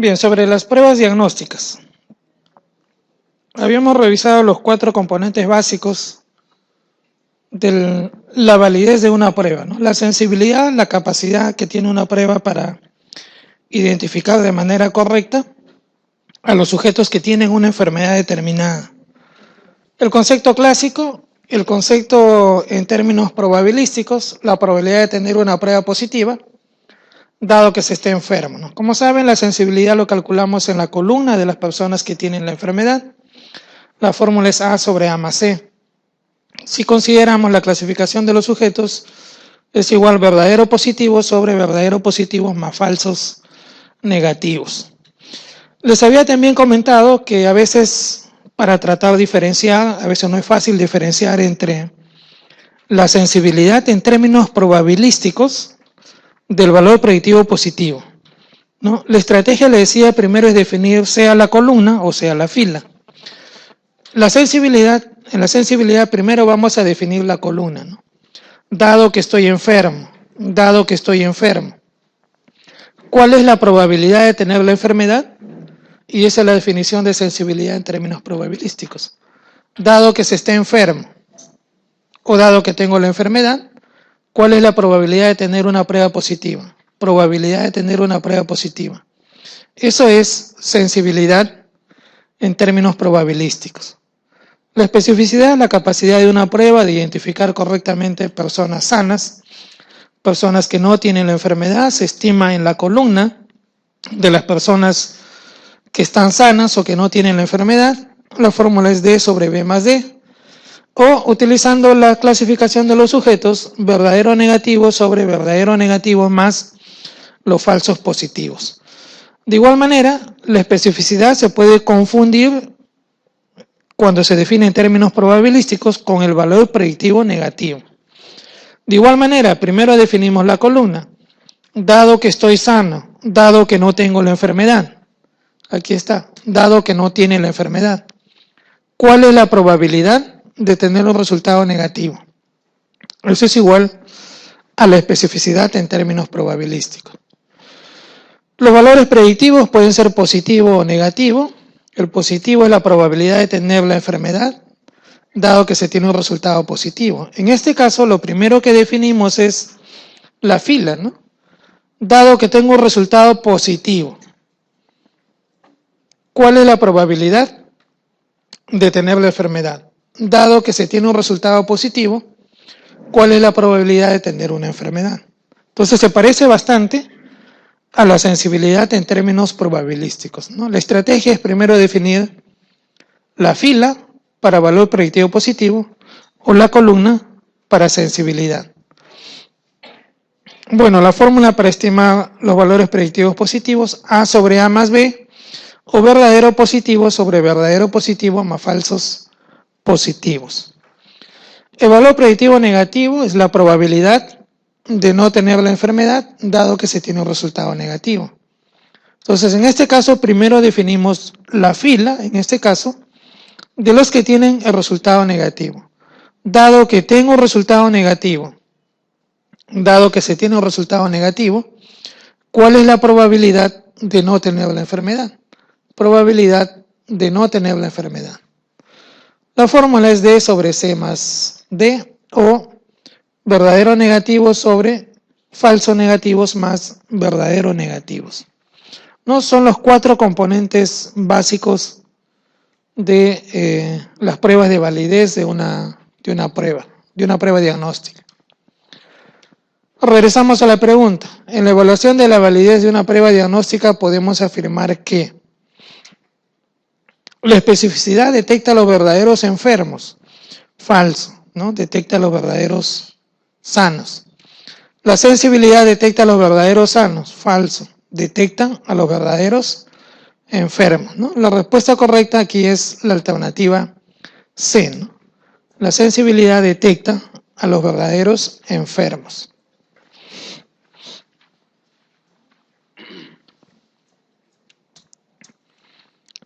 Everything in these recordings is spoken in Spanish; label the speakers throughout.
Speaker 1: Bien, sobre las pruebas diagnósticas. Habíamos revisado los 4 componentes básicos de la validez de una prueba, ¿no? La sensibilidad, la capacidad que tiene una prueba para identificar de manera correcta a los sujetos que tienen una enfermedad determinada. El concepto clásico, el concepto en términos probabilísticos, la probabilidad de tener una prueba positiva, dado que se esté enfermo, ¿no? Como saben, la sensibilidad lo calculamos en la columna de las personas que tienen la enfermedad. La fórmula es A sobre A más C. Si consideramos la clasificación de los sujetos, es igual verdadero positivo sobre verdadero positivos más falsos negativos. Les había también comentado que a veces, para tratar de diferenciar, a veces no es fácil diferenciar entre la sensibilidad en términos probabilísticos del valor predictivo positivo, ¿no? La estrategia, le decía, primero es definir sea la columna o sea la fila. En la sensibilidad primero vamos a definir la columna, ¿no? Dado que estoy enfermo, ¿cuál es la probabilidad de tener la enfermedad? Y esa es la definición de sensibilidad en términos probabilísticos. Dado que se esté enfermo o dado que tengo la enfermedad, ¿cuál es la probabilidad de tener una prueba positiva? Probabilidad de tener una prueba positiva. Eso es sensibilidad en términos probabilísticos. La especificidad es la capacidad de una prueba de identificar correctamente personas sanas, personas que no tienen la enfermedad. Se estima en la columna de las personas que están sanas o que no tienen la enfermedad. La fórmula es D sobre B más D. O, utilizando la clasificación de los sujetos, verdadero negativo sobre verdadero negativo más los falsos positivos. De igual manera, la especificidad se puede confundir cuando se define en términos probabilísticos con el valor predictivo negativo. De igual manera, primero definimos la columna. Dado que estoy sano, dado que no tengo la enfermedad. Aquí está, dado que no tiene la enfermedad. ¿Cuál es la probabilidad de tener un resultado negativo? Eso es igual a la especificidad en términos probabilísticos. Los valores predictivos pueden ser positivo o negativo. El positivo es la probabilidad de tener la enfermedad, dado que se tiene un resultado positivo. En este caso, lo primero que definimos es la fila, ¿no? Dado que tengo un resultado positivo, ¿cuál es la probabilidad de tener la enfermedad? Dado que se tiene un resultado positivo, ¿cuál es la probabilidad de tener una enfermedad? Entonces se parece bastante a la sensibilidad en términos probabilísticos, ¿no? La estrategia es primero definir la fila para valor predictivo positivo o la columna para sensibilidad. Bueno, la fórmula para estimar los valores predictivos positivos, A sobre A más B, o verdadero positivo sobre verdadero positivo más falsos positivos. El valor predictivo negativo es la probabilidad de no tener la enfermedad, dado que se tiene un resultado negativo. Entonces, en este caso, primero definimos la fila, en este caso, de los que tienen el resultado negativo. Dado que tengo un resultado negativo, dado que se tiene un resultado negativo, ¿cuál es la probabilidad de no tener la enfermedad? Probabilidad de no tener la enfermedad. La fórmula es D sobre C más D, o verdadero negativo sobre falso negativos más verdadero negativos. No son los 4 componentes básicos de las pruebas de validez de una prueba diagnóstica. Regresamos a la pregunta. En la evaluación de la validez de una prueba diagnóstica podemos afirmar que la especificidad detecta los verdaderos enfermos, falso, ¿no? Detecta los verdaderos sanos. La sensibilidad detecta a los verdaderos sanos, falso. Detectan a los verdaderos enfermos, ¿no? La respuesta correcta aquí es la alternativa C, ¿no? La sensibilidad detecta a los verdaderos enfermos.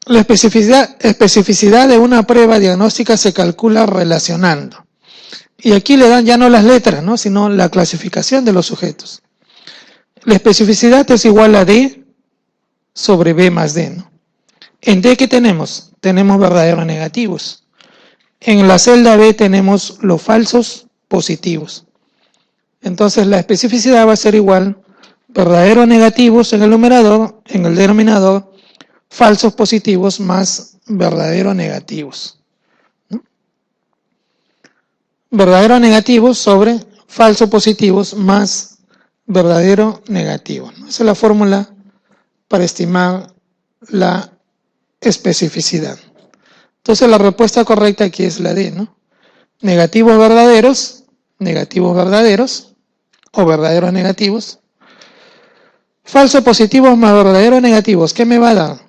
Speaker 1: La especificidad de una prueba diagnóstica se calcula relacionando. Y aquí le dan ya no las letras, ¿no?, sino la clasificación de los sujetos. La especificidad es igual a D sobre B más D, ¿no? En D, ¿qué tenemos? Tenemos verdaderos negativos. En la celda B tenemos los falsos positivos. Entonces la especificidad va a ser igual, verdaderos negativos en el numerador, en el denominador, falsos positivos más verdaderos negativos, ¿no? Verdaderos negativos sobre falsos positivos más verdadero negativo, ¿no? Esa es la fórmula para estimar la especificidad. Entonces la respuesta correcta aquí es la D, ¿no? Negativos verdaderos o verdaderos negativos. Falsos positivos más verdaderos negativos, ¿qué me va a dar?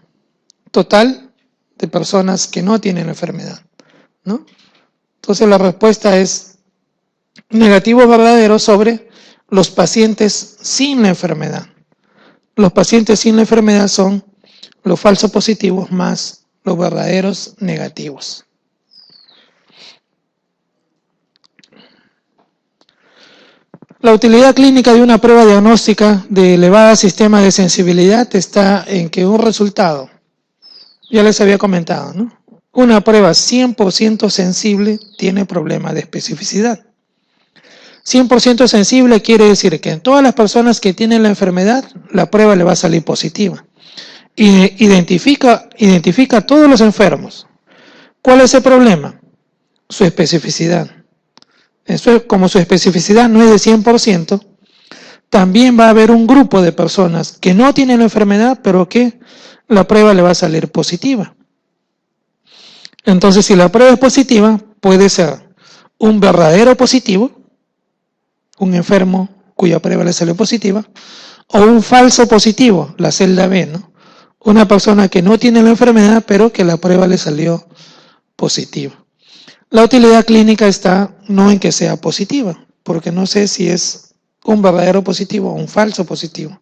Speaker 1: Total de personas que no tienen la enfermedad, ¿no? Entonces la respuesta es negativos verdaderos sobre los pacientes sin la enfermedad. Los pacientes sin la enfermedad son los falsos positivos más los verdaderos negativos. La utilidad clínica de una prueba diagnóstica de elevada sistema de sensibilidad está en que un resultado, ya les había comentado, ¿no? Una prueba 100% sensible tiene problema de especificidad. 100% sensible quiere decir que en todas las personas que tienen la enfermedad, la prueba le va a salir positiva. Identifica a todos los enfermos. ¿Cuál es el problema? Su especificidad. Como su especificidad no es de 100%, también va a haber un grupo de personas que no tienen la enfermedad, pero que la prueba le va a salir positiva. Entonces, si la prueba es positiva, puede ser un verdadero positivo, un enfermo cuya prueba le salió positiva, o un falso positivo, la celda B, ¿no? Una persona que no tiene la enfermedad, pero que la prueba le salió positiva. La utilidad clínica está no en que sea positiva, porque no sé si es un verdadero positivo o un falso positivo.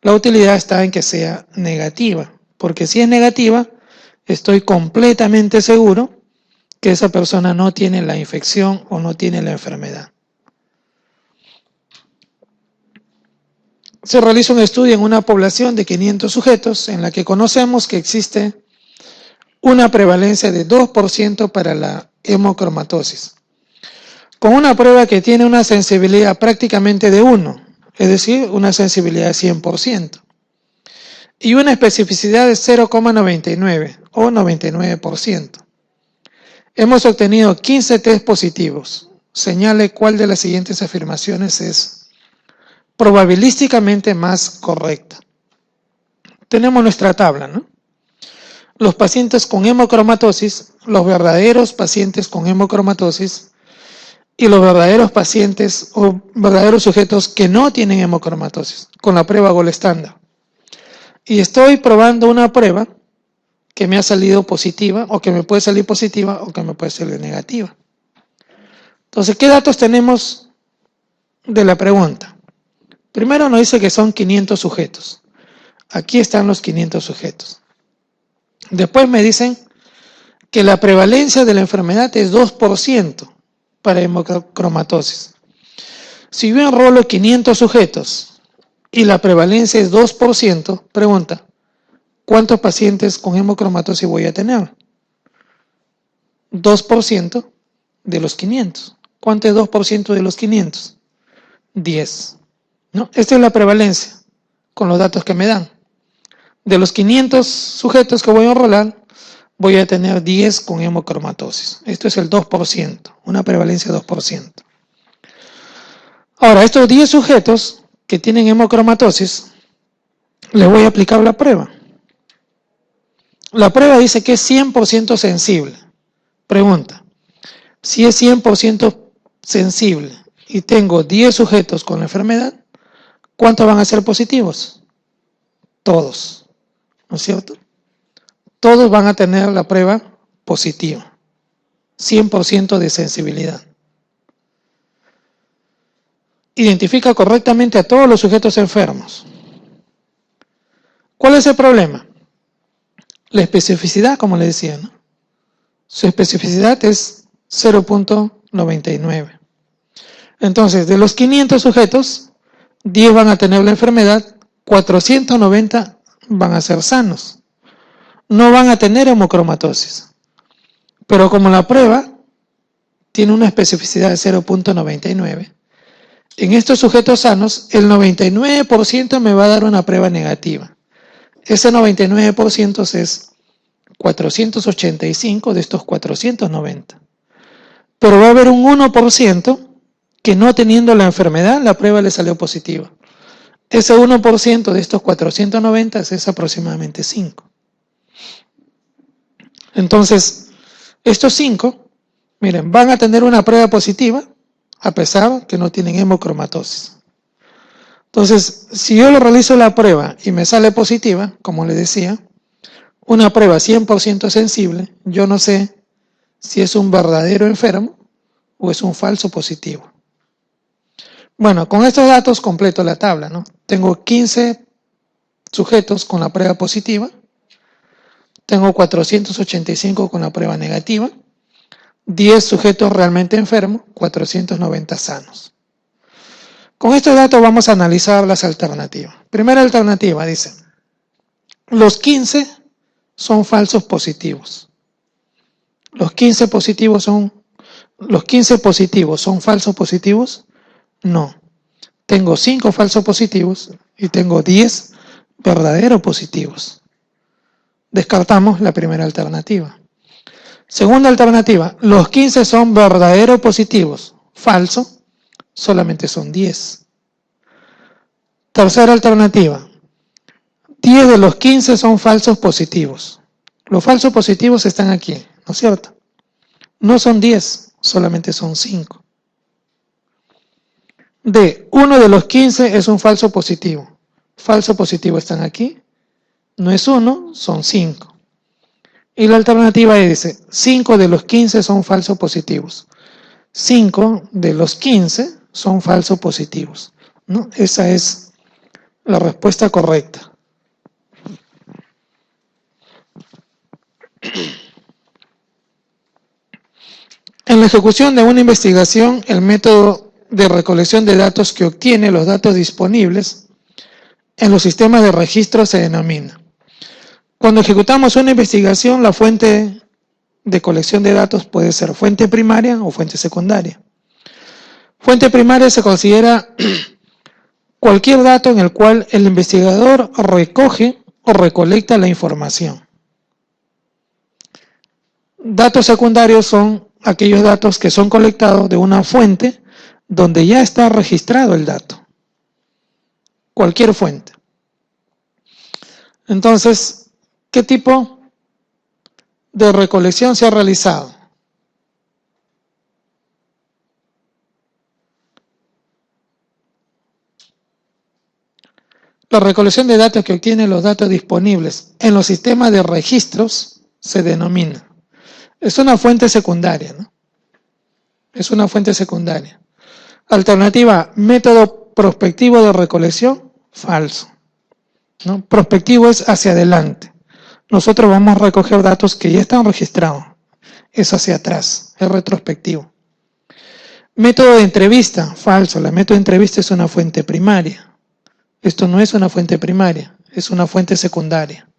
Speaker 1: La utilidad está en que sea negativa, porque si es negativa, estoy completamente seguro que esa persona no tiene la infección o no tiene la enfermedad. Se realiza un estudio en una población de 500 sujetos en la que conocemos que existe una prevalencia de 2% para la hemocromatosis, con una prueba que tiene una sensibilidad prácticamente de 1, es decir, una sensibilidad de 100%, y una especificidad de 0,99 o 99%. Hemos obtenido 15 test positivos. Señale cuál de las siguientes afirmaciones es probabilísticamente más correcta. Tenemos nuestra tabla, ¿no? Los pacientes con hemocromatosis, los verdaderos pacientes con hemocromatosis y los verdaderos pacientes o verdaderos sujetos que no tienen hemocromatosis, con la prueba Gold estándar. Y estoy probando una prueba que me ha salido positiva, o que me puede salir positiva, o que me puede salir negativa. Entonces, ¿qué datos tenemos de la pregunta? Primero nos dice que son 500 sujetos. Aquí están los 500 sujetos. Después me dicen que la prevalencia de la enfermedad es 2% para hemocromatosis. Si yo enrolo 500 sujetos y la prevalencia es 2%, pregunta, ¿cuántos pacientes con hemocromatosis voy a tener? 2% de los 500. ¿Cuánto es 2% de los 500? 10. ¿No? Esta es la prevalencia con los datos que me dan. De los 500 sujetos que voy a enrolar, voy a tener 10 con hemocromatosis. Esto es el 2%, una prevalencia de 2%. Ahora, estos 10 sujetos que tienen hemocromatosis, les voy a aplicar la prueba. La prueba dice que es 100% sensible. Pregunta, si es 100% sensible y tengo 10 sujetos con la enfermedad, ¿cuántos van a ser positivos? Todos, ¿no es cierto? Todos van a tener la prueba positiva, 100% de sensibilidad. Identifica correctamente a todos los sujetos enfermos. ¿Cuál es el problema? La especificidad, como le decía, ¿no? Su especificidad es 0.99. Entonces, de los 500 sujetos, 10 van a tener la enfermedad, 490 van a ser sanos. No van a tener hemocromatosis. Pero como la prueba tiene una especificidad de 0.99, en estos sujetos sanos, el 99% me va a dar una prueba negativa. Ese 99% es 485 de estos 490. Pero va a haber un 1% que no teniendo la enfermedad, la prueba le salió positiva. Ese 1% de estos 490 es aproximadamente 5. Entonces, estos 5, miren, van a tener una prueba positiva a pesar que no tienen hemocromatosis. Entonces, si yo le realizo la prueba y me sale positiva, como le decía, una prueba 100% sensible, yo no sé si es un verdadero enfermo o es un falso positivo. Bueno, con estos datos completo la tabla, ¿no? Tengo 15 sujetos con la prueba positiva, tengo 485 con la prueba negativa, 10 sujetos realmente enfermos, 490 sanos. Con estos datos vamos a analizar las alternativas. Primera alternativa dice, los 15 son falsos positivos. ¿Los 15 positivos son falsos positivos? No. Tengo 5 falsos positivos y tengo 10 verdaderos positivos. Descartamos la primera alternativa. Segunda alternativa, los 15 son verdaderos positivos. Falso, solamente son 10. Tercera alternativa, 10 de los 15 son falsos positivos. Los falsos positivos están aquí, ¿no es cierto? No son 10, solamente son 5. D, uno de los 15 es un falso positivo. Falso positivo están aquí. No es 1, son 5. Y la alternativa dice, 5 de los 15 son falsos positivos. 5 de los 15 son falsos positivos, ¿no? Esa es la respuesta correcta. En la ejecución de una investigación, el método de recolección de datos que obtiene los datos disponibles en los sistemas de registro se denomina. Cuando ejecutamos una investigación, la fuente de colección de datos puede ser fuente primaria o fuente secundaria. Fuente primaria se considera cualquier dato en el cual el investigador recoge o recolecta la información. Datos secundarios son aquellos datos que son colectados de una fuente donde ya está registrado el dato. Cualquier fuente. Entonces, ¿qué tipo de recolección se ha realizado? La recolección de datos que obtiene los datos disponibles en los sistemas de registros se denomina. Es una fuente secundaria, ¿no? Es una fuente secundaria. Alternativa, método prospectivo de recolección, falso, ¿no? Prospectivo es hacia adelante. Nosotros vamos a recoger datos que ya están registrados. Es hacia atrás, es retrospectivo. Método de entrevista, falso. La método de entrevista es una fuente primaria. Esto no es una fuente primaria, es una fuente secundaria.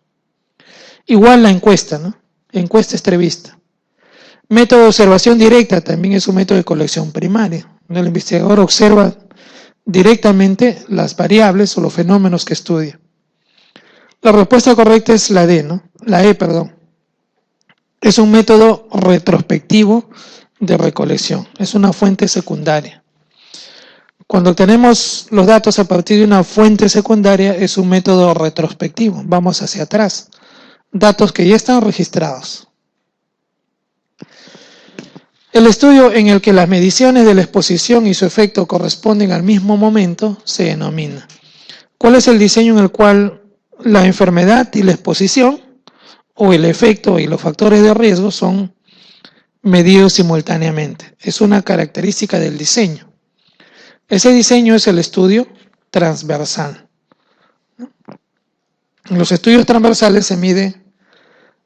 Speaker 1: Igual la encuesta, ¿no? Encuesta entrevista. Método de observación directa también es un método de colección primaria. El investigador observa directamente las variables o los fenómenos que estudia. La respuesta correcta es la D, ¿no? La E, perdón. Es un método retrospectivo de recolección. Es una fuente secundaria. Cuando tenemos los datos a partir de una fuente secundaria, es un método retrospectivo. Vamos hacia atrás. Datos que ya están registrados. El estudio en el que las mediciones de la exposición y su efecto corresponden al mismo momento se denomina. ¿Cuál es el diseño en el cual la enfermedad y la exposición, o el efecto y los factores de riesgo, son medidos simultáneamente? Es una característica del diseño. Ese diseño es el estudio transversal. En los estudios transversales se mide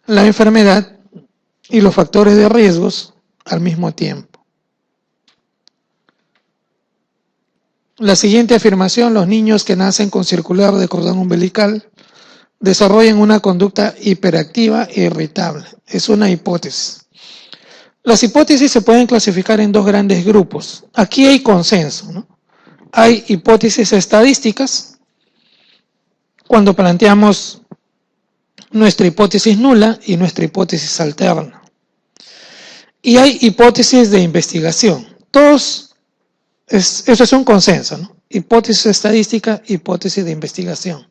Speaker 1: la enfermedad y los factores de riesgos al mismo tiempo. La siguiente afirmación, los niños que nacen con circular de cordón umbilical desarrollan una conducta hiperactiva e irritable. Es una hipótesis. Las hipótesis se pueden clasificar en dos grandes grupos. Aquí hay consenso, ¿no? Hay hipótesis estadísticas, cuando planteamos nuestra hipótesis nula y nuestra hipótesis alterna. Y hay hipótesis de investigación. Eso es un consenso, ¿no? Hipótesis estadística, hipótesis de investigación.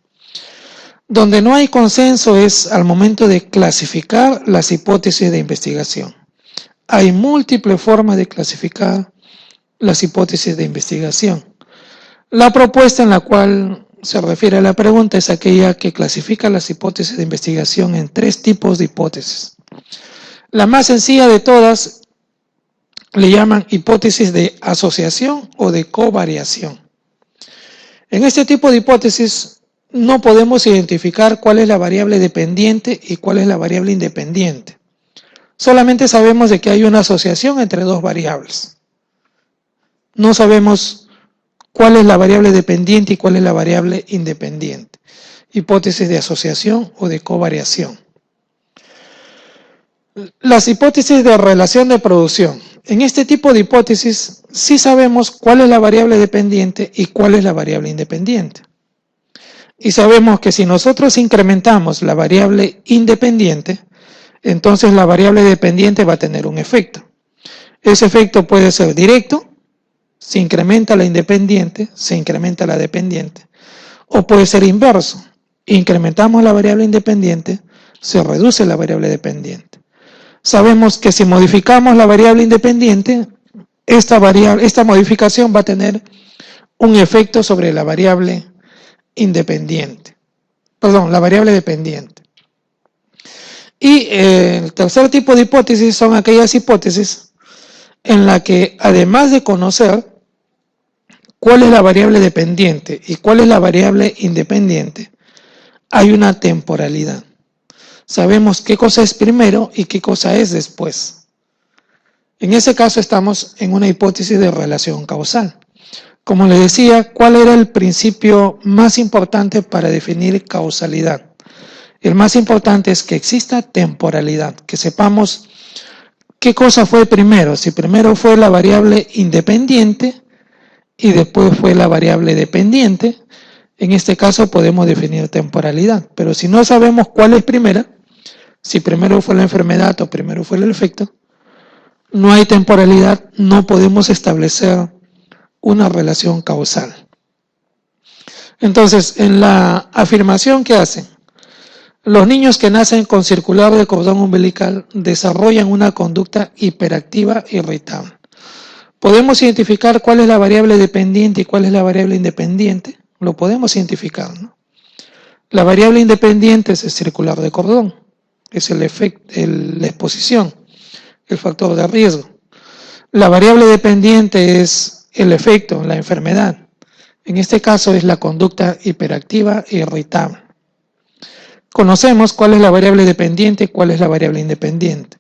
Speaker 1: Donde no hay consenso es al momento de clasificar las hipótesis de investigación. Hay múltiples formas de clasificar las hipótesis de investigación. La propuesta en la cual se refiere a la pregunta es aquella que clasifica las hipótesis de investigación en 3 tipos de hipótesis. La más sencilla de todas le llaman hipótesis de asociación o de covariación. En este tipo de hipótesis no podemos identificar cuál es la variable dependiente y cuál es la variable independiente. Solamente sabemos de que hay una asociación entre 2 variables. No sabemos cuál es la variable dependiente y cuál es la variable independiente. Hipótesis de asociación o de covariación. Las hipótesis de relación de producción. En este tipo de hipótesis sí sabemos cuál es la variable dependiente y cuál es la variable independiente. Y sabemos que si nosotros incrementamos la variable independiente, entonces la variable dependiente va a tener un efecto. Ese efecto puede ser directo, se incrementa la independiente, se incrementa la dependiente, o puede ser inverso, incrementamos la variable independiente, se reduce la variable dependiente. Sabemos que si modificamos la variable independiente, esta modificación va a tener un efecto sobre la variable independiente. La variable dependiente. Y el tercer tipo de hipótesis son aquellas hipótesis en la que, además de conocer cuál es la variable dependiente y cuál es la variable independiente, hay una temporalidad. Sabemos qué cosa es primero y qué cosa es después. En ese caso estamos en una hipótesis de relación causal. Como les decía, ¿cuál era el principio más importante para definir causalidad? El más importante es que exista temporalidad, que sepamos qué cosa fue primero, si primero fue la variable independiente y después fue la variable dependiente. En este caso podemos definir temporalidad, pero si no sabemos cuál es primera, si primero fue la enfermedad o primero fue el efecto, no hay temporalidad, no podemos establecer una relación causal. Entonces, en la afirmación que hacen, los niños que nacen con circular de cordón umbilical desarrollan una conducta hiperactiva e irritable. ¿Podemos identificar cuál es la variable dependiente y cuál es la variable independiente? Lo podemos identificar, ¿no? La variable independiente es el circular de cordón, es la exposición, el factor de riesgo. La variable dependiente es el efecto, la enfermedad. En este caso es la conducta hiperactiva e irritable. Conocemos cuál es la variable dependiente y cuál es la variable independiente.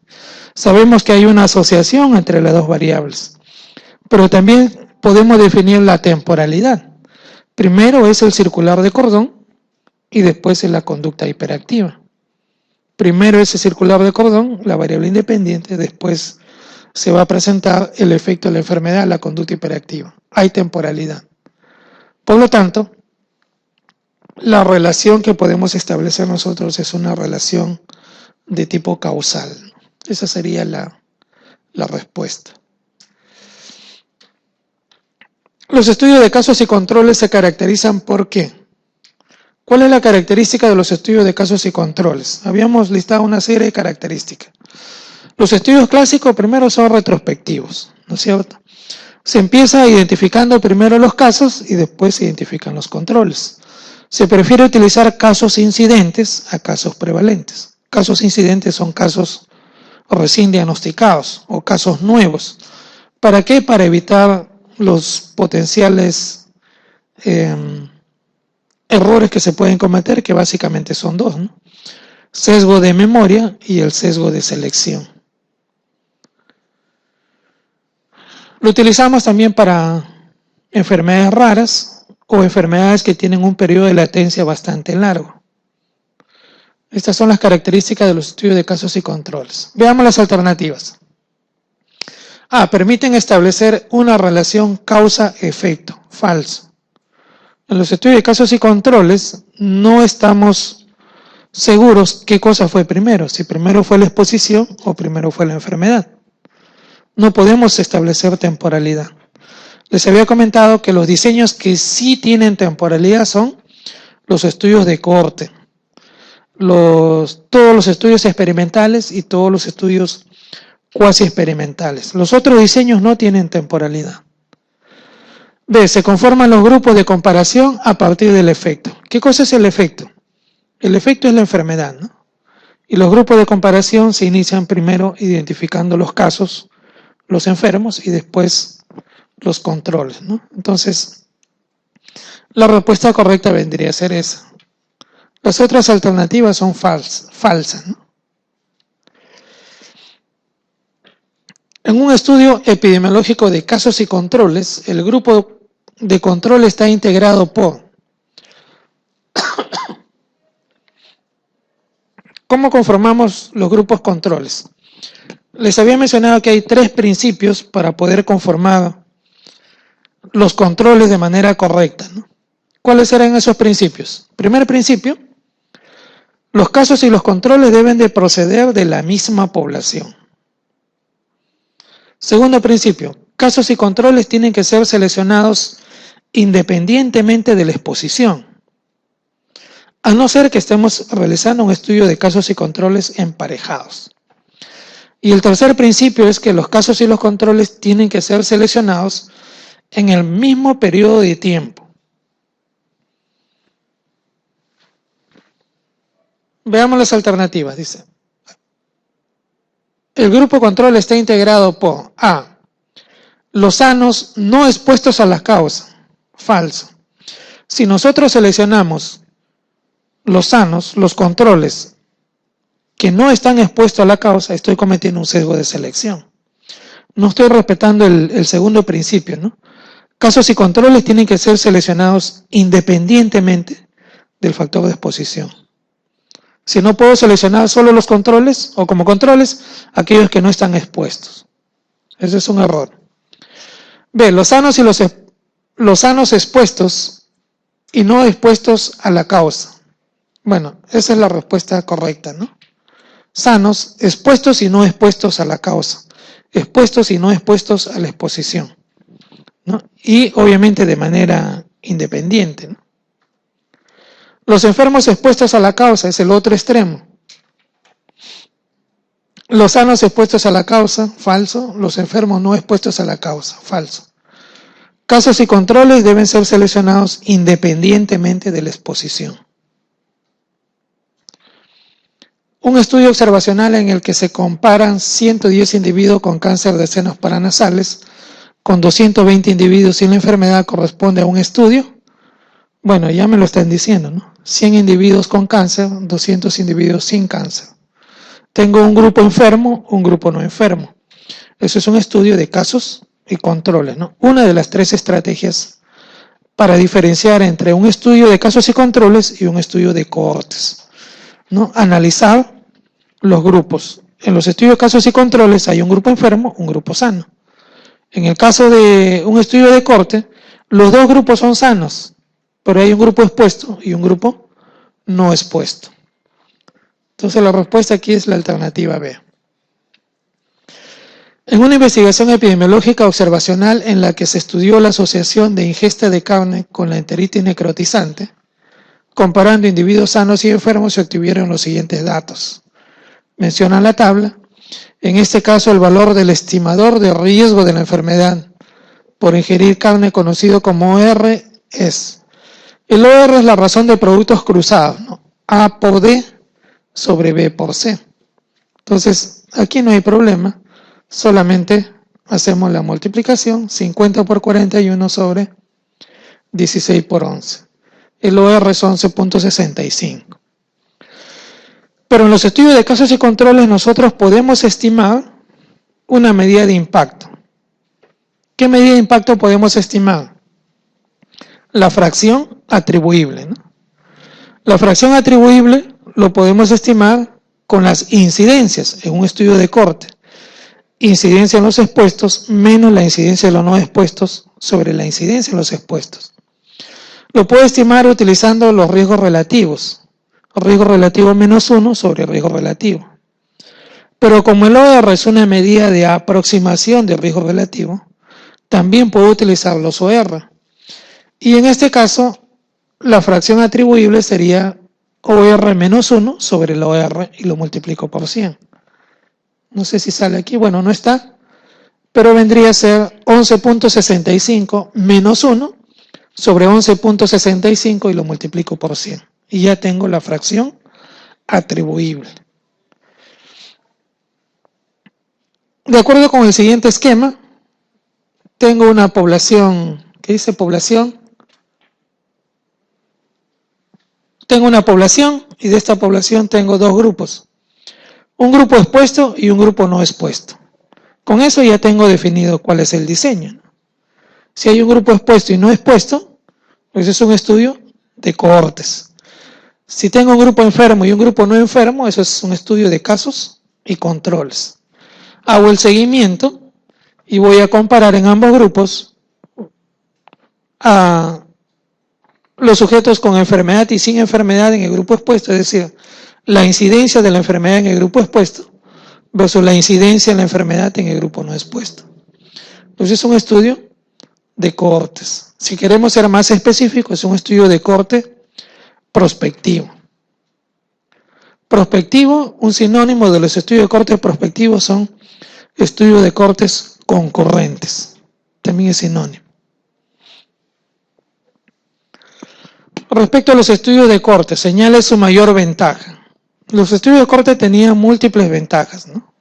Speaker 1: Sabemos que hay una asociación entre las 2 variables, pero también podemos definir la temporalidad. Primero es el circular de cordón y después es la conducta hiperactiva. Primero es el circular de cordón, la variable independiente, después se va a presentar el efecto de la enfermedad, la conducta hiperactiva. Hay temporalidad. Por lo tanto, la relación que podemos establecer nosotros es una relación de tipo causal. Esa sería la respuesta. Los estudios de casos y controles se caracterizan por ¿qué? ¿Cuál es la característica de los estudios de casos y controles? Habíamos listado una serie de características. Los estudios clásicos primero son retrospectivos, ¿no es cierto? Se empieza identificando primero los casos y después se identifican los controles. Se prefiere utilizar casos incidentes a casos prevalentes. Casos incidentes son casos recién diagnosticados o casos nuevos. ¿Para qué? Para evitar los potenciales errores que se pueden cometer, que básicamente son 2, ¿no? Sesgo de memoria y el sesgo de selección. Lo utilizamos también para enfermedades raras o enfermedades que tienen un periodo de latencia bastante largo. Estas son las características de los estudios de casos y controles. Veamos las alternativas. A. Permiten establecer una relación causa-efecto. Falso. En los estudios de casos y controles no estamos seguros qué cosa fue primero, si primero fue la exposición o primero fue la enfermedad. No podemos establecer temporalidad. Les había comentado que los diseños que sí tienen temporalidad son los estudios de cohorte, todos los estudios experimentales y todos los estudios cuasi experimentales. Los otros diseños no tienen temporalidad. B. Se conforman los grupos de comparación a partir del efecto. ¿Qué cosa es el efecto? El efecto es la enfermedad, ¿no? Y los grupos de comparación se inician primero identificando los casos, los enfermos y después los controles, ¿no? Entonces, la respuesta correcta vendría a ser esa. Las otras alternativas son falsas, ¿no? En un estudio epidemiológico de casos y controles, el grupo de control está integrado por... ¿Cómo conformamos los grupos controles? Les había mencionado que hay 3 principios para poder conformar los controles de manera correcta, ¿no? ¿Cuáles serán esos principios? Primer principio, los casos y los controles deben de proceder de la misma población. Segundo principio, casos y controles tienen que ser seleccionados independientemente de la exposición, a no ser que estemos realizando un estudio de casos y controles emparejados. Y el tercer principio es que los casos y los controles tienen que ser seleccionados en el mismo periodo de tiempo. Veamos las alternativas, dice. El grupo control está integrado por A. Los sanos no expuestos a la causa. Falso. Si nosotros seleccionamos los sanos, los controles que no están expuestos a la causa, estoy cometiendo un sesgo de selección. No estoy respetando el segundo principio, ¿no? Casos y controles tienen que ser seleccionados independientemente del factor de exposición. Si no puedo seleccionar solo los controles, o como controles, aquellos que no están expuestos. Ese es un error. B. Los sanos y los sanos expuestos y no expuestos a la causa. Bueno, esa es la respuesta correcta, ¿no? Sanos, expuestos y no expuestos a la causa. Expuestos y no expuestos a la exposición, ¿no? Y obviamente de manera independiente, ¿no? Los enfermos expuestos a la causa es el otro extremo. Los sanos expuestos a la causa, falso. Los enfermos no expuestos a la causa, falso. Casos y controles deben ser seleccionados independientemente de la exposición. Un estudio observacional en el que se comparan 110 individuos con cáncer de senos paranasales con 220 individuos sin la enfermedad corresponde a un estudio. Bueno, ya me lo están diciendo, ¿no? 100 individuos con cáncer, 200 individuos sin cáncer. Tengo un grupo enfermo, un grupo no enfermo. Eso es un estudio de casos y controles, ¿no? Una de las 3 estrategias para diferenciar entre un estudio de casos y controles y un estudio de cohortes, ¿no? Analizar los grupos. En los estudios de casos y controles hay un grupo enfermo, un grupo sano. En el caso de un estudio de cohorte, los 2 grupos son sanos, pero hay un grupo expuesto y un grupo no expuesto. Entonces la respuesta aquí es la alternativa B. En una investigación epidemiológica observacional en la que se estudió la asociación de ingesta de carne con la enteritis necrotizante, comparando individuos sanos y enfermos, se obtuvieron los siguientes datos. Menciona la tabla. En este caso, el valor del estimador de riesgo de la enfermedad por ingerir carne, conocido como OR, es... El OR es la razón de productos cruzados, ¿no? A por D sobre B por C. Entonces, aquí no hay problema. Solamente hacemos la multiplicación, 50 por 41 sobre 16 por 11. El OR es 11.65. Pero en los estudios de casos y controles nosotros podemos estimar una medida de impacto. ¿Qué medida de impacto podemos estimar? La fracción atribuible, ¿no? La fracción atribuible lo podemos estimar con las incidencias en un estudio de corte. Incidencia en los expuestos menos la incidencia de los no expuestos sobre la incidencia en los expuestos. Lo puedo estimar utilizando los riesgos relativos. Riesgo relativo menos 1 sobre riesgo relativo. Pero como el OR es una medida de aproximación del riesgo relativo, también puedo utilizar los OR. Y en este caso, la fracción atribuible sería OR menos 1 sobre el OR y lo multiplico por 100. No sé si sale aquí, bueno, no está, pero vendría a ser 11.65 menos 1 sobre 11.65 y lo multiplico por 100. Y ya tengo la fracción atribuible. De acuerdo con el siguiente esquema, tengo una población, ¿qué dice población? Tengo una población y de esta población tengo dos grupos. Un grupo expuesto y un grupo no expuesto. Con eso ya tengo definido cuál es el diseño. Si hay un grupo expuesto y no expuesto, pues es un estudio de cohortes. Si tengo un grupo enfermo y un grupo no enfermo, eso es un estudio de casos y controles. Hago el seguimiento y voy a comparar en ambos grupos a los sujetos con enfermedad y sin enfermedad en el grupo expuesto, es decir, la incidencia de la enfermedad en el grupo expuesto versus la incidencia de la enfermedad en el grupo no expuesto. Entonces es un estudio de cohortes. Si queremos ser más específicos, es un estudio de cohorte prospectivo. Prospectivo, un sinónimo de los estudios de cohortes prospectivos son estudios de cohortes concurrentes. También es sinónimo. Respecto a los estudios de corte, señale su mayor ventaja. Los estudios de corte tenían múltiples ventajas, ¿no?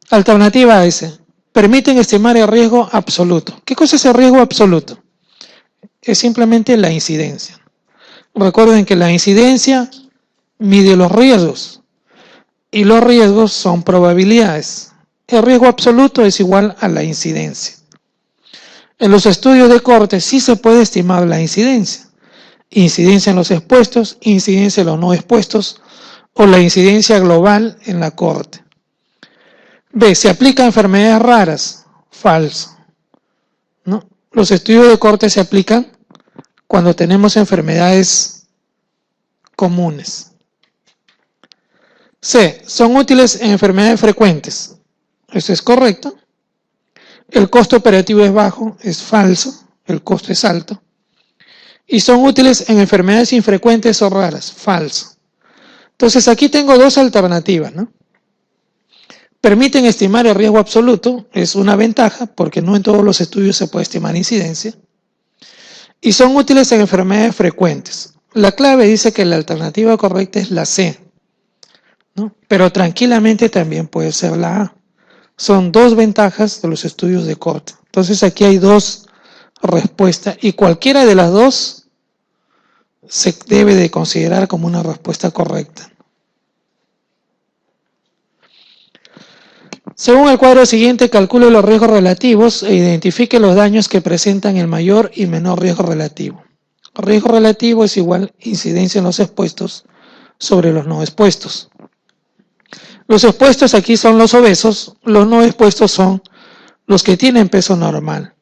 Speaker 1: Alternativa a ese. Permiten estimar el riesgo absoluto. ¿Qué cosa es el riesgo absoluto? Es simplemente la incidencia. Recuerden que la incidencia mide los riesgos y los riesgos son probabilidades. El riesgo absoluto es igual a la incidencia. En los estudios de corte sí se puede estimar la incidencia. Incidencia en los expuestos, incidencia en los no expuestos o la incidencia global en la corte. B. Se aplica a enfermedades raras. Falso. ¿No? Los estudios de corte se aplican cuando tenemos enfermedades comunes. C. Son útiles en enfermedades frecuentes. Eso es correcto. El costo operativo es bajo, es falso, el costo es alto. Y son útiles en enfermedades infrecuentes o raras, falso. Entonces aquí tengo dos alternativas, ¿no? Permiten estimar el riesgo absoluto, es una ventaja, porque no en todos los estudios se puede estimar incidencia. Y son útiles en enfermedades frecuentes. La clave dice que la alternativa correcta es la C, ¿no? Pero tranquilamente también puede ser la A. Son dos ventajas de los estudios de corte. Entonces aquí hay dos respuestas y cualquiera de las dos se debe de considerar como una respuesta correcta. Según el cuadro siguiente, calcule los riesgos relativos e identifique los daños que presentan el mayor y menor riesgo relativo. Riesgo relativo es igual a incidencia en los expuestos sobre los no expuestos. Los expuestos aquí son los obesos, los no expuestos son los que tienen peso normal.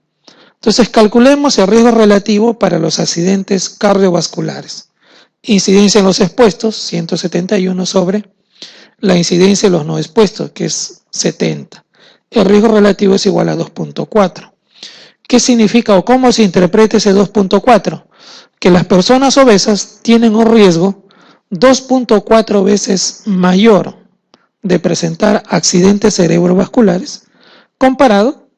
Speaker 1: Entonces calculemos el riesgo relativo para los accidentes cardiovasculares. Incidencia en los expuestos, 171 sobre la incidencia en los no expuestos, que es 70. El riesgo relativo es igual a 2.4. ¿Qué significa o cómo se interpreta ese 2.4? Que las personas obesas tienen un riesgo 2.4 veces mayor de presentar accidentes cerebrovasculares comparado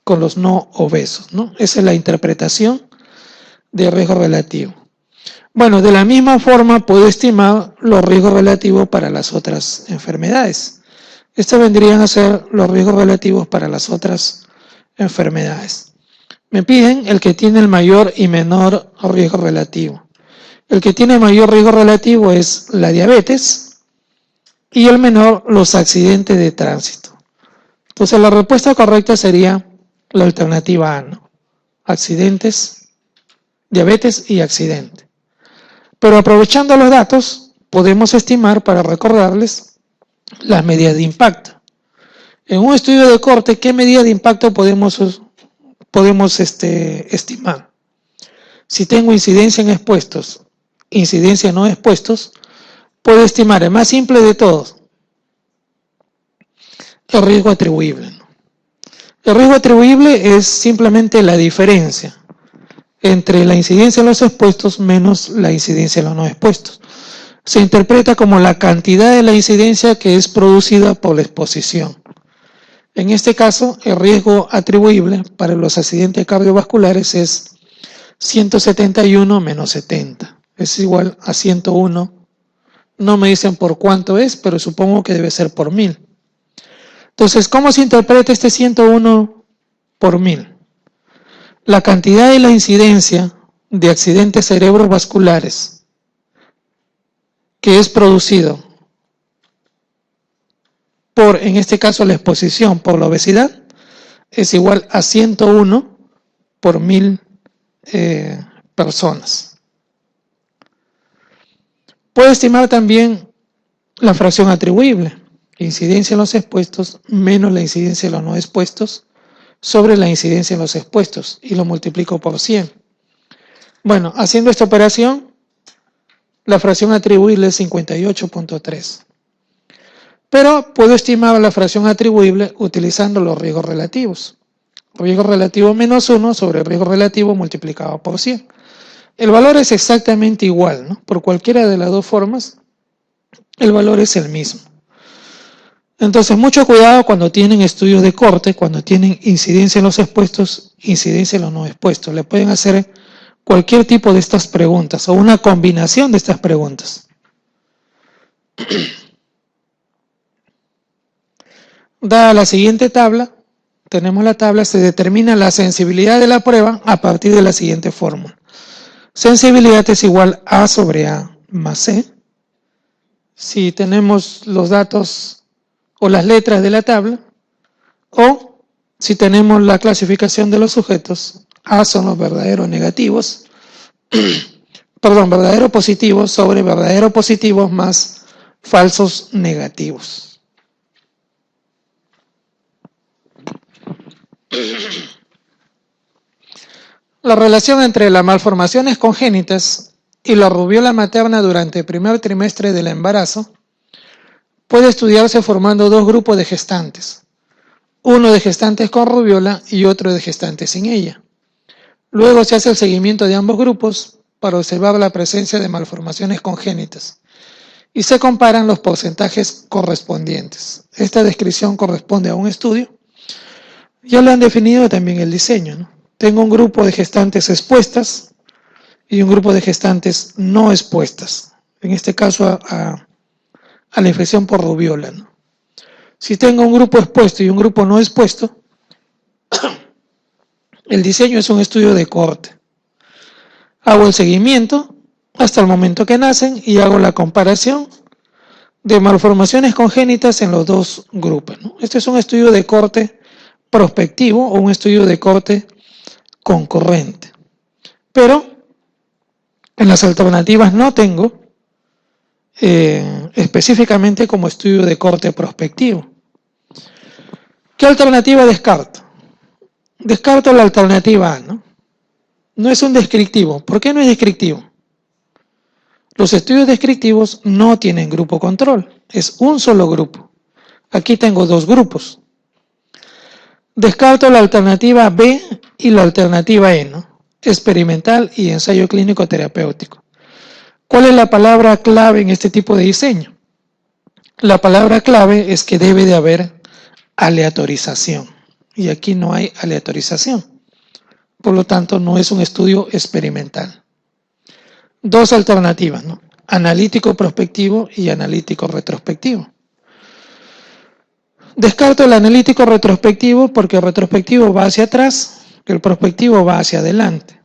Speaker 1: con los no obesos, ¿no? Esa es la interpretación de riesgo relativo. Bueno, de la misma forma puedo estimar los riesgos relativos para las otras enfermedades. Estos vendrían a ser los riesgos relativos para las otras enfermedades. Me piden el que tiene el mayor y menor riesgo relativo. El que tiene mayor riesgo relativo es la diabetes y el menor los accidentes de tránsito. Entonces la respuesta correcta sería la alternativa A, ¿no? Accidentes, diabetes y accidente. Pero aprovechando los datos, podemos estimar, para recordarles, las medidas de impacto. En un estudio de corte, ¿qué medida de impacto podemos estimar? Si tengo incidencia en expuestos, incidencia en no expuestos, puedo estimar el más simple de todos, el riesgo atribuible. El riesgo atribuible es simplemente la diferencia entre la incidencia en los expuestos menos la incidencia en los no expuestos. Se interpreta como la cantidad de la incidencia que es producida por la exposición. En este caso, el riesgo atribuible para los accidentes cardiovasculares es 171 menos 70. Es igual a 101. No me dicen por cuánto es, pero supongo que debe ser por 1000. Entonces, ¿cómo se interpreta este 101 por 1000? La cantidad de la incidencia de accidentes cerebrovasculares que es producido por, en este caso, la exposición por la obesidad, es igual a 101 por 1000 personas. Puedo estimar también la fracción atribuible, incidencia en los expuestos menos la incidencia en los no expuestos sobre la incidencia en los expuestos, y lo multiplico por 100. Bueno, haciendo esta operación, la fracción atribuible es 58.3. Pero puedo estimar la fracción atribuible utilizando los riesgos relativos. Riesgo relativo menos 1 sobre el riesgo relativo multiplicado por 100. El valor es exactamente igual, ¿no? Por cualquiera de las dos formas, el valor es el mismo. Entonces, mucho cuidado cuando tienen estudios de corte, cuando tienen incidencia en los expuestos, incidencia en los no expuestos. Le pueden hacer cualquier tipo de estas preguntas o una combinación de estas preguntas. Dada la siguiente tabla, tenemos la tabla, se determina la sensibilidad de la prueba a partir de la siguiente fórmula. Sensibilidad es igual a sobre A más C. Si tenemos los datos o las letras de la tabla, o si tenemos la clasificación de los sujetos, A son los verdaderos negativos, verdaderos positivos sobre verdaderos positivos más falsos negativos. La relación entre las malformaciones congénitas y la rubiola materna durante el primer trimestre del embarazo puede estudiarse formando dos grupos de gestantes, uno de gestantes con rubiola y otro de gestantes sin ella. Luego se hace el seguimiento de ambos grupos para observar la presencia de malformaciones congénitas y se comparan los porcentajes correspondientes. Esta descripción corresponde a un estudio. Ya lo han definido también el diseño, ¿no? Tengo un grupo de gestantes expuestas y un grupo de gestantes no expuestas, en este caso a la infección por rubiola, ¿no? Si tengo un grupo expuesto y un grupo no expuesto, el diseño es un estudio de corte. Hago el seguimiento hasta el momento que nacen y hago la comparación de malformaciones congénitas en los dos grupos, ¿no? Este es un estudio de corte prospectivo o un estudio de corte concurrente. Pero en las alternativas no tengo específicamente como estudio de corte prospectivo. ¿Qué alternativa descarto? Descarto la alternativa A, ¿no? No es un descriptivo. ¿Por qué no es descriptivo? Los estudios descriptivos no tienen grupo control, es un solo grupo. Aquí tengo dos grupos. Descarto la alternativa B y la alternativa E, ¿no? Experimental y ensayo clínico terapéutico. ¿Cuál es la palabra clave en este tipo de diseño? La palabra clave es que debe de haber aleatorización. Y aquí no hay aleatorización. Por lo tanto, no es un estudio experimental. Dos alternativas, ¿no? Analítico prospectivo y analítico retrospectivo. Descarto el analítico retrospectivo porque el retrospectivo va hacia atrás, que el prospectivo va hacia adelante.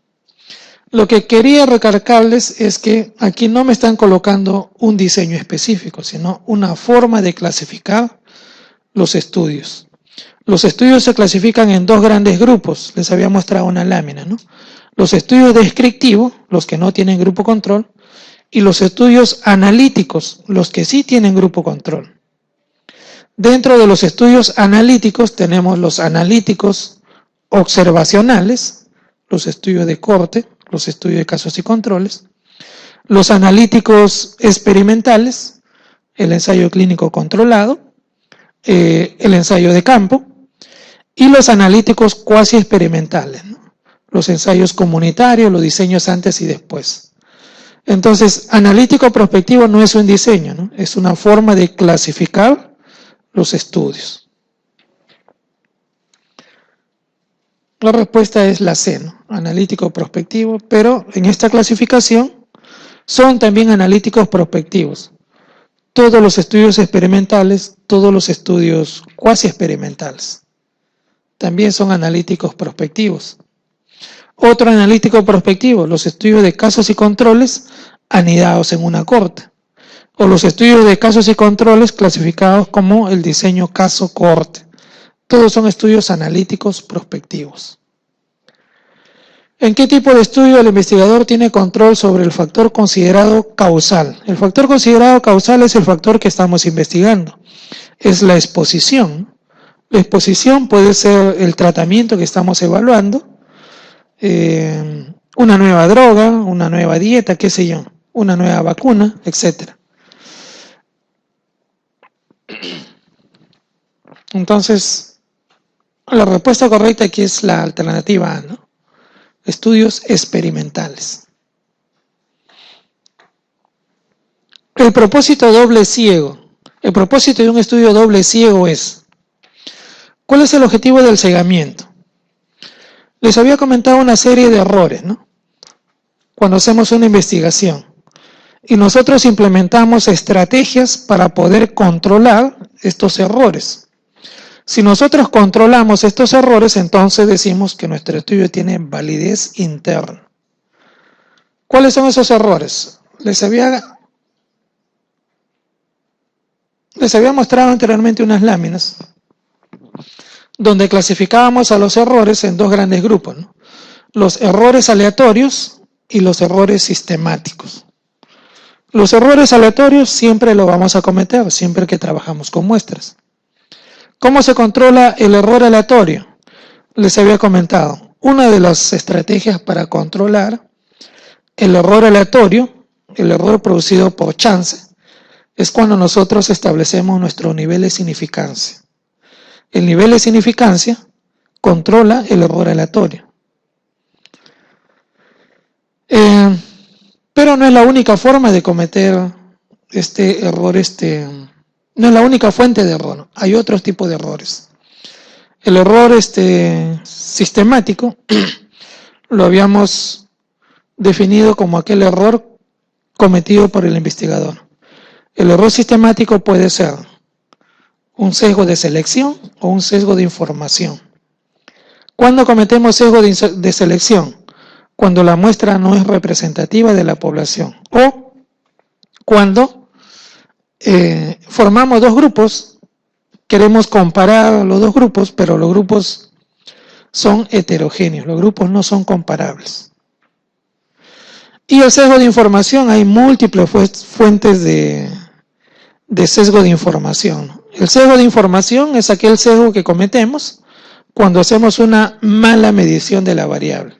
Speaker 1: Lo que quería recalcarles es que aquí no me están colocando un diseño específico, sino una forma de clasificar los estudios. Los estudios se clasifican en dos grandes grupos, les había mostrado una lámina, ¿no? Los estudios descriptivos, los que no tienen grupo control, y los estudios analíticos, los que sí tienen grupo control. Dentro de los estudios analíticos tenemos los analíticos observacionales, los estudios de corte, los estudios de casos y controles, los analíticos experimentales, el ensayo clínico controlado, el ensayo de campo, y los analíticos cuasi experimentales, ¿no? Los ensayos comunitarios, los diseños antes y después. Entonces, analítico prospectivo no es un diseño, ¿no? Es una forma de clasificar los estudios. La respuesta es la C, ¿no? Analítico prospectivo, pero en esta clasificación son también analíticos prospectivos. Todos los estudios experimentales, todos los estudios cuasi experimentales, también son analíticos prospectivos. Otro analítico prospectivo, los estudios de casos y controles anidados en una corte, o los estudios de casos y controles clasificados como el diseño caso-cohorte. Todos son estudios analíticos prospectivos. ¿En qué tipo de estudio el investigador tiene control sobre el factor considerado causal? El factor considerado causal es el factor que estamos investigando. Es la exposición. La exposición puede ser el tratamiento que estamos evaluando, una nueva droga, una nueva dieta, qué sé yo, una nueva vacuna, etc. Entonces, la respuesta correcta aquí es la alternativa A, ¿no? Estudios experimentales. El propósito doble ciego. El propósito de un estudio doble ciego es: ¿cuál es el objetivo del cegamiento? Les había comentado una serie de errores, ¿no? Cuando hacemos una investigación y nosotros implementamos estrategias para poder controlar estos errores. Si nosotros controlamos estos errores, entonces decimos que nuestro estudio tiene validez interna. ¿Cuáles son esos errores? Les había mostrado anteriormente unas láminas donde clasificábamos a los errores en dos grandes grupos, ¿no? Los errores aleatorios y los errores sistemáticos. Los errores aleatorios siempre lo vamos a cometer, siempre que trabajamos con muestras. ¿Cómo se controla el error aleatorio? Les había comentado, una de las estrategias para controlar el error aleatorio, el error producido por chance, es cuando nosotros establecemos nuestro nivel de significancia. El nivel de significancia controla el error aleatorio. Pero no es la única forma de cometer este error, no es la única fuente de error. Hay otros tipos de errores. El error sistemático lo habíamos definido como aquel error cometido por el investigador. El error sistemático puede ser un sesgo de selección o un sesgo de información. ¿Cuándo cometemos sesgo de selección? Cuando la muestra no es representativa de la población, o cuando formamos dos grupos, queremos comparar los dos grupos, pero los grupos son heterogéneos, los grupos no son comparables. Y el sesgo de información, hay múltiples fuentes de sesgo de información. El sesgo de información es aquel sesgo que cometemos cuando hacemos una mala medición de la variable.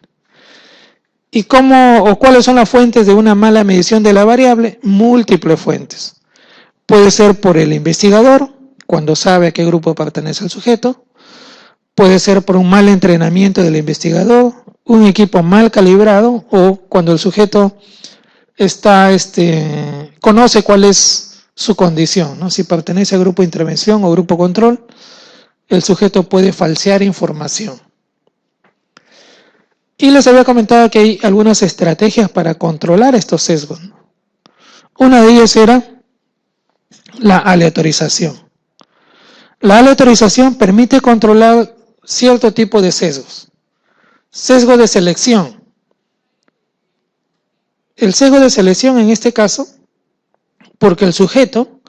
Speaker 1: ¿Y cuáles son las fuentes de una mala medición de la variable? Múltiples fuentes. Puede ser por el investigador, cuando sabe a qué grupo pertenece el sujeto. Puede ser por un mal entrenamiento del investigador, un equipo mal calibrado, o cuando el sujeto conoce cuál es su condición, ¿no? Si pertenece a grupo de intervención o grupo control, el sujeto puede falsear información. Y les había comentado que hay algunas estrategias para controlar estos sesgos. Una de ellas era la aleatorización. La aleatorización permite controlar cierto tipo de sesgos. Sesgo de selección. El sesgo de selección en este caso, porque el sujeto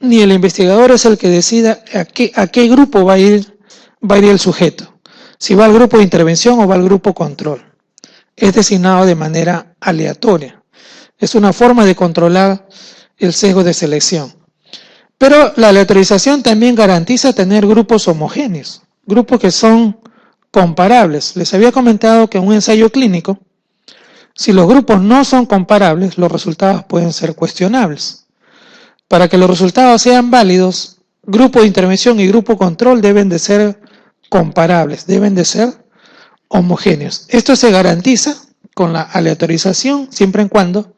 Speaker 1: ni el investigador es el que decida a qué grupo va a ir el sujeto. Si va al grupo de intervención o va al grupo control. Es designado de manera aleatoria. Es una forma de controlar el sesgo de selección. Pero la aleatorización también garantiza tener grupos homogéneos, grupos que son comparables. Les había comentado que en un ensayo clínico, si los grupos no son comparables, los resultados pueden ser cuestionables. Para que los resultados sean válidos, grupo de intervención y grupo control deben de ser comparables, deben de ser homogéneos. Esto se garantiza con la aleatorización siempre y cuando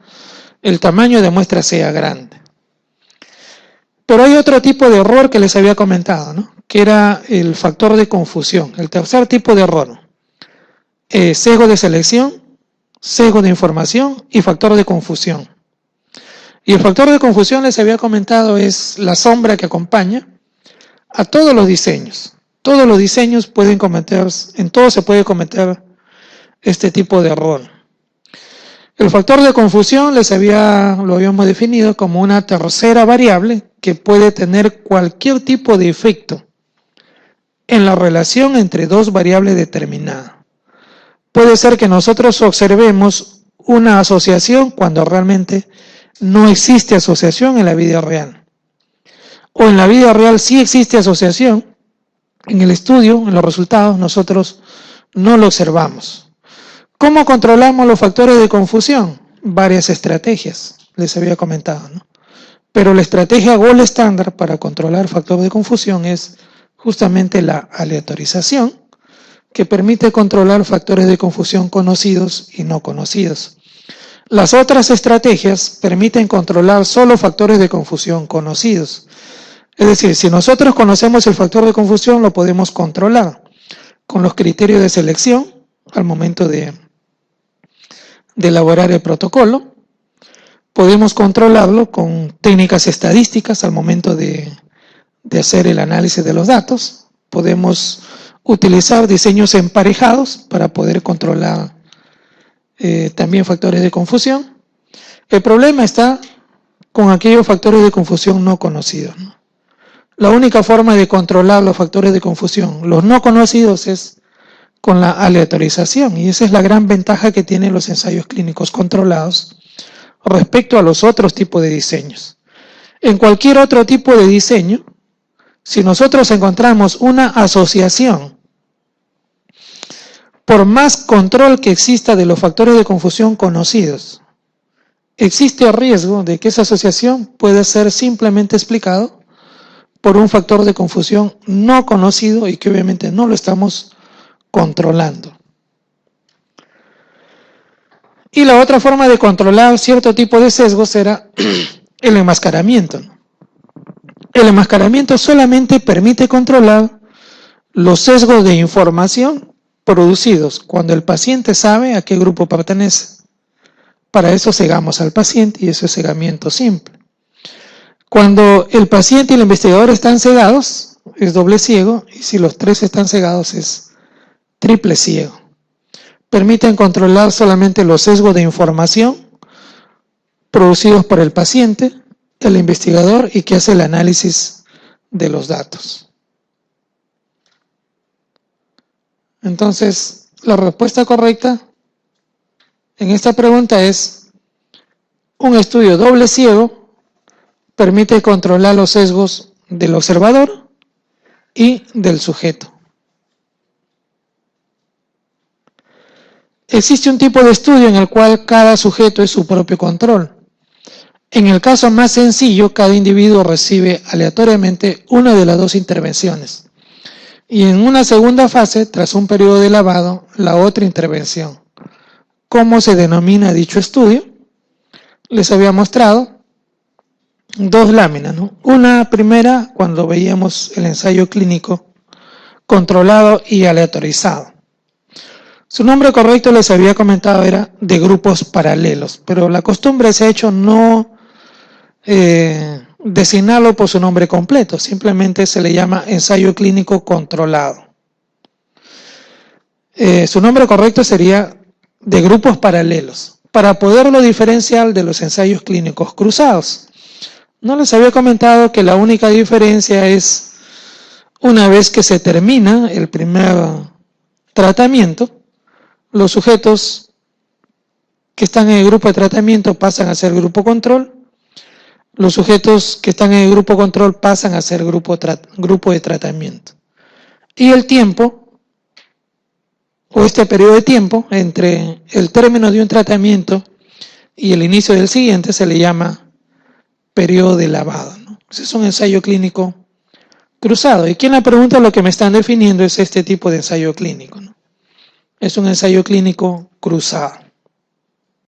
Speaker 1: el tamaño de muestra sea grande. Pero hay otro tipo de error que les había comentado, ¿no? Que era el factor de confusión. El tercer tipo de error, sesgo de selección, sesgo de información y factor de confusión. Y el factor de confusión, les había comentado, es la sombra que acompaña a todos los diseños. Todos los diseños pueden cometer, en todos se puede cometer este tipo de error. El factor de confusión lo habíamos definido como una tercera variable que puede tener cualquier tipo de efecto en la relación entre dos variables determinadas. Puede ser que nosotros observemos una asociación cuando realmente no existe asociación en la vida real. O en la vida real sí existe asociación, en el estudio, en los resultados, nosotros no lo observamos. ¿Cómo controlamos los factores de confusión? Varias estrategias, les había comentado, ¿no? Pero la estrategia gold estándar para controlar factor de confusión es justamente la aleatorización, que permite controlar factores de confusión conocidos y no conocidos. Las otras estrategias permiten controlar solo factores de confusión conocidos. Es decir, si nosotros conocemos el factor de confusión, lo podemos controlar con los criterios de selección al momento de elaborar el protocolo. Podemos controlarlo con técnicas estadísticas al momento de hacer el análisis de los datos. Podemos utilizar diseños emparejados para poder controlar también factores de confusión. El problema está con aquellos factores de confusión no conocidos, ¿no? La única forma de controlar los factores de confusión, los no conocidos, es con la aleatorización, y esa es la gran ventaja que tienen los ensayos clínicos controlados respecto a los otros tipos de diseños. En cualquier otro tipo de diseño, si nosotros encontramos una asociación, por más control que exista de los factores de confusión conocidos, existe el riesgo de que esa asociación pueda ser simplemente explicado por un factor de confusión no conocido y que obviamente no lo estamos controlando. Y la otra forma de controlar cierto tipo de sesgos era el enmascaramiento. El enmascaramiento solamente permite controlar los sesgos de información producidos cuando el paciente sabe a qué grupo pertenece. Para eso cegamos al paciente y eso es cegamiento simple. Cuando el paciente y el investigador están cegados, es doble ciego, y si los tres están cegados es triple ciego. Permiten controlar solamente los sesgos de información producidos por el paciente, el investigador y que hace el análisis de los datos. Entonces, la respuesta correcta en esta pregunta es: un estudio doble ciego permite controlar los sesgos del observador y del sujeto. Existe un tipo de estudio en el cual cada sujeto es su propio control. En el caso más sencillo, cada individuo recibe aleatoriamente una de las dos intervenciones. Y en una segunda fase, tras un periodo de lavado, la otra intervención. ¿Cómo se denomina dicho estudio? Les había mostrado dos láminas, ¿no? Una primera, cuando veíamos el ensayo clínico controlado y aleatorizado. Su nombre correcto, les había comentado, era de grupos paralelos, pero la costumbre se ha hecho no designarlo por su nombre completo, simplemente se le llama ensayo clínico controlado. Su nombre correcto sería de grupos paralelos, para poderlo diferenciar de los ensayos clínicos cruzados. No les había comentado que la única diferencia es una vez que se termina el primer tratamiento, los sujetos que están en el grupo de tratamiento pasan a ser grupo control, los sujetos que están en el grupo control pasan a ser grupo de tratamiento. Y el tiempo, o este periodo de tiempo, entre el término de un tratamiento y el inicio del siguiente, se le llama periodo de lavado, ¿no? Ese es un ensayo clínico cruzado. Y aquí en la pregunta lo que me están definiendo es este tipo de ensayo clínico, ¿no? Es un ensayo clínico cruzado.